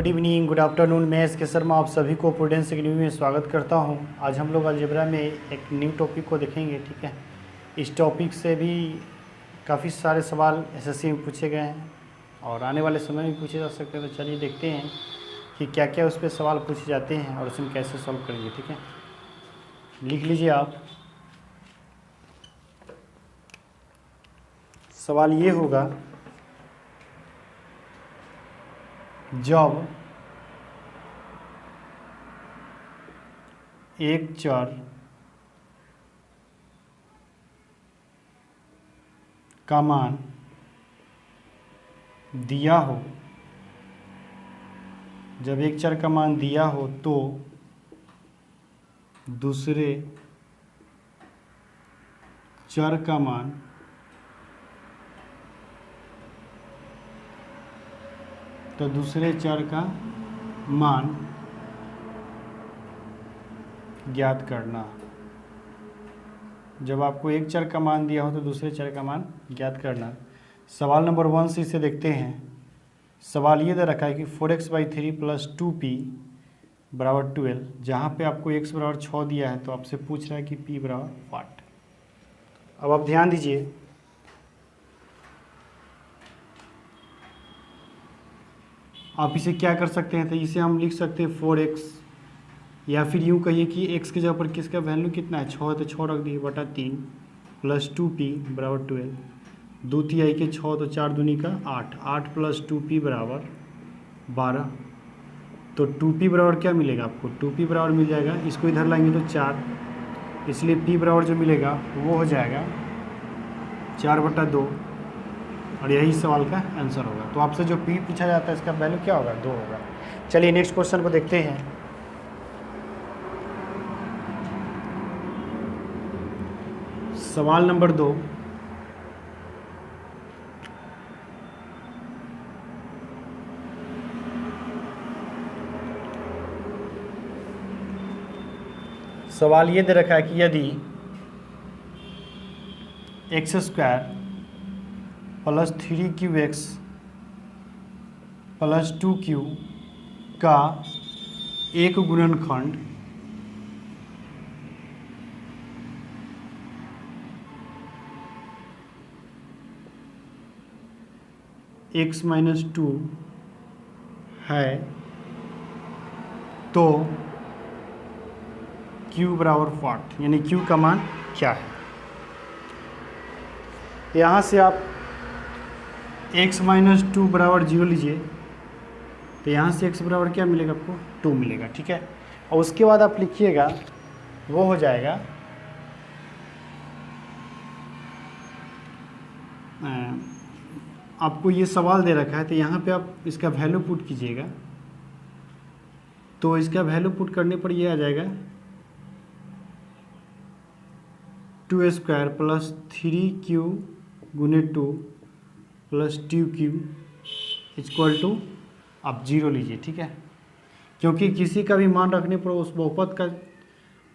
Good evening, good afternoon. मैं S के शर्मा आप सभी को प्रूडेंस एकेडमी में स्वागत करता हूं। आज हम लोग अलजेब्रा में एक न्यू टॉपिक को देखेंगे। ठीक है, इस टॉपिक से भी काफ़ी सारे सवाल एसएससी में पूछे गए हैं और आने वाले समय में पूछे जा सकते हैं। तो चलिए देखते हैं कि क्या क्या उस पर सवाल पूछे जाते हैं और उसे कैसे सॉल्व करेंगे। ठीक है, लिख लीजिए आप। सवाल ये होगा, जब एक चर का मान दिया हो, जब एक चर का मान दिया हो तो दूसरे चर का मान ज्ञात करना। जब आपको एक चर का मान दिया हो तो दूसरे चर का मान ज्ञात करना। सवाल नंबर 1 से इसे देखते हैं। सवाल ये दे रखा है कि 4x/3 + 2p = 12। जहाँ पे आपको x = 6 दिया है तो आपसे पूछ रहा है कि p = 8। अब आप ध्यान दीजिए, आप इसे क्या कर सकते हैं, तो इसे हम लिख सकते हैं 4x, या फिर यूँ कहिए कि x के जगह पर किसका वैल्यू कितना है, 6 है तो 6 रख दिए बटा 3 + 2p = 12। 2 तिहाई के 6 तो 4 दूनी का 8, 8 + 2p = 12। तो 2p बराबर क्या मिलेगा आपको, 2p बराबर मिल जाएगा, इसको इधर लाएंगे तो 4, इसलिए p बराबर जो मिलेगा वो हो जाएगा 4/2 और यही सवाल का आंसर होगा। तो आपसे जो p पूछा जाता है इसका वैल्यू क्या होगा, 2 होगा। चलिए नेक्स्ट क्वेश्चन को देखते हैं। सवाल नंबर 2, सवाल ये दे रखा है कि यदि x² + 3qx + 2q का एक गुणनखंड x - 2 है तो q = 8, यानी q का मान क्या है। यहाँ से आप x - 2 = 0 लीजिए, तो यहाँ से x बराबर क्या मिलेगा आपको, 2 मिलेगा। ठीक है, और उसके बाद आप लिखिएगा, वो हो जाएगा आपको ये सवाल दे रखा है तो यहाँ पे आप इसका वैल्यू पुट कीजिएगा। तो इसका वैल्यू पुट करने पर ये आ जाएगा 2² + 3q × 2 + 2q = आप 0 लीजिए। ठीक है, क्योंकि किसी का भी मान रखने पर उस बहुपद का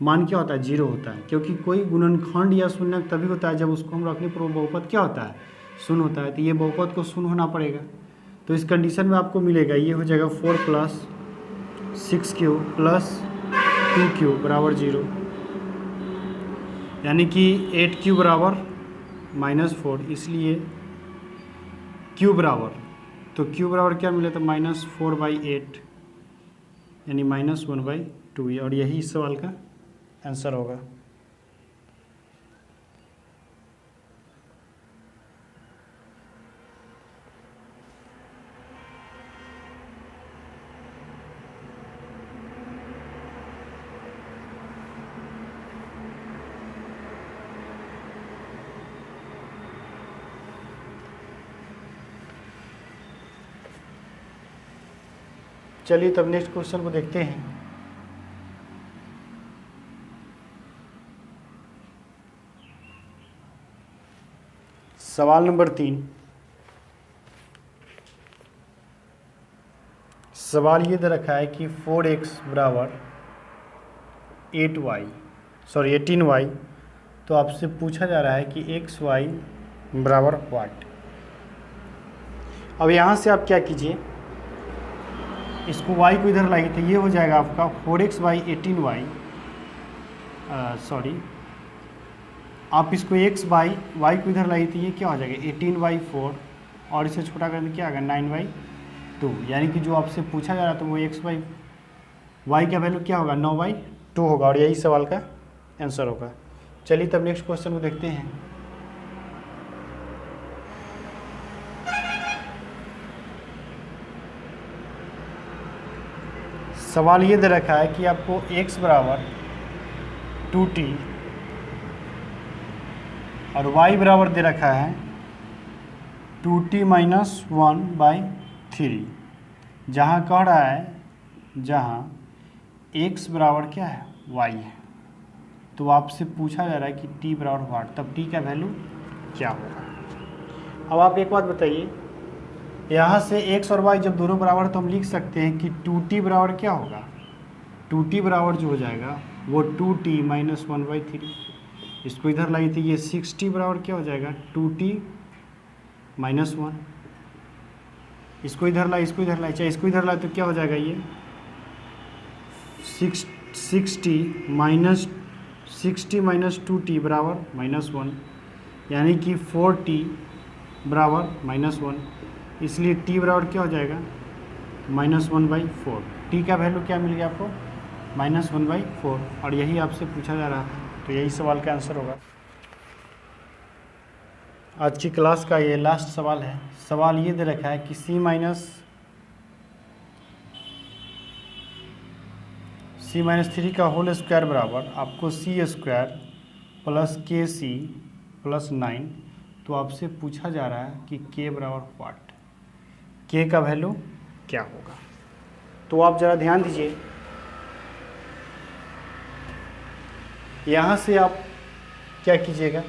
मान क्या होता है, 0 होता है। क्योंकि कोई गुणनखंड या शून्यक तभी होता है जब उसको हम रखने पर वो बहुपद क्या होता है, शून्य होता है। तो ये बहुपद को शून्य होना पड़ेगा। तो इस कंडीशन में आपको मिलेगा, ये हो जाएगा 4 + 6q + 2q = 0, यानी कि 8q = -4, इसलिए q बराबर, तो q बराबर क्या मिले तो -4/8, यानी -1/2, और यही इस सवाल का आंसर होगा। चलिए तब नेक्स्ट क्वेश्चन को देखते हैं। सवाल नंबर 3, सवाल ये दे रखा है कि 4x = 18y, तो आपसे पूछा जा रहा है कि xy = व्हाट। अब यहाँ से आप क्या कीजिए, इसको y को इधर लाइए तो ये हो जाएगा आपका 4x बाई 18y, सॉरी आप इसको x बाई y को इधर लाइए तो ये क्या हो जाएगा 18/4, और इसे छोटा करके क्या आएगा 9/2, यानी कि जो आपसे पूछा जा रहा था वो x बाई y का वैल्यू क्या होगा 9/2 होगा, और यही सवाल का आंसर होगा। चलिए तब नेक्स्ट क्वेश्चन को देखते हैं। सवाल ये दे रखा है कि आपको x बराबर 2t और y बराबर दे रखा है 2t माइनस 1/3, जहाँ कह रहा है जहाँ x बराबर क्या है y है, तो आपसे पूछा जा रहा है कि t बराबर वाट, तब t का वैल्यू क्या होगा। अब आप एक बात बताइए, यहाँ से x और y जब दोनों बराबर तो हम लिख सकते हैं कि 2t बराबर क्या होगा, 2t बराबर जो हो जाएगा वो 2t माइनस 1/3, इसको इधर लाइए तो ये 6t बराबर क्या हो जाएगा 2t माइनस 1, इसको इधर लाए, इसको इधर लाए, चाहे इसको इधर लाए तो क्या हो जाएगा ये 60 माइनस 2t बराबर -1, यानी कि 4t बराबर -1, इसलिए t बराबर क्या हो जाएगा -1/4। t का वैल्यू क्या मिल गया आपको -1/4, और यही आपसे पूछा जा रहा था, तो यही सवाल का आंसर होगा। आज की क्लास का ये लास्ट सवाल है। सवाल ये दे रखा है कि c माइनस 3 का होल स्क्वायर बराबर आपको c square plus kc plus 9, तो आपसे पूछा जा रहा है कि k बराबर वाट, k का वैल्यू क्या होगा। तो आप ज़रा ध्यान दीजिए, यहाँ से आप क्या कीजिएगा,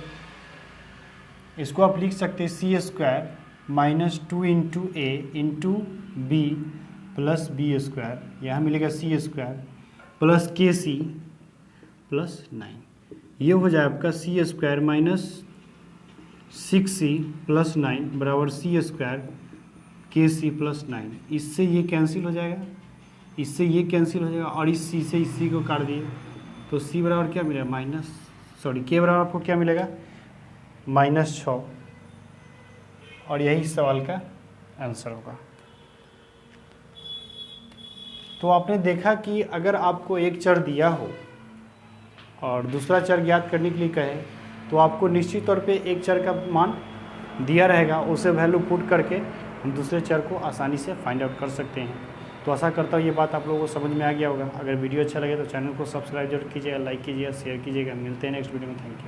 इसको आप लिख सकते हैं c square minus 2 into a into b plus b square, यहाँ मिलेगा c square plus kc plus 9, ये हो जाए आपका c square minus 6c plus 9 बराबर c स्क्वायर kc प्लस 9। इससे ये कैंसिल हो जाएगा, इससे ये कैंसिल हो जाएगा, और इस c से इस c को काट दिए तो c बराबर क्या मिलेगा k बराबर आपको क्या मिलेगा -6, और यही सवाल का आंसर होगा। तो आपने देखा कि अगर आपको एक चर दिया हो और दूसरा चर ज्ञात करने के लिए कहे, तो आपको निश्चित तौर पे एक चर का मान दिया रहेगा, उसे वैल्यू पुट करके हम दूसरे चर को आसानी से फाइंड आउट कर सकते हैं। तो आशा करता हूँ ये बात आप लोगों को समझ में आ गया होगा। अगर वीडियो अच्छा लगे तो चैनल को सब्सक्राइब जरूर कीजिएगा, लाइक कीजिएगा, शेयर कीजिएगा। मिलते हैं नेक्स्ट वीडियो में। Thank you.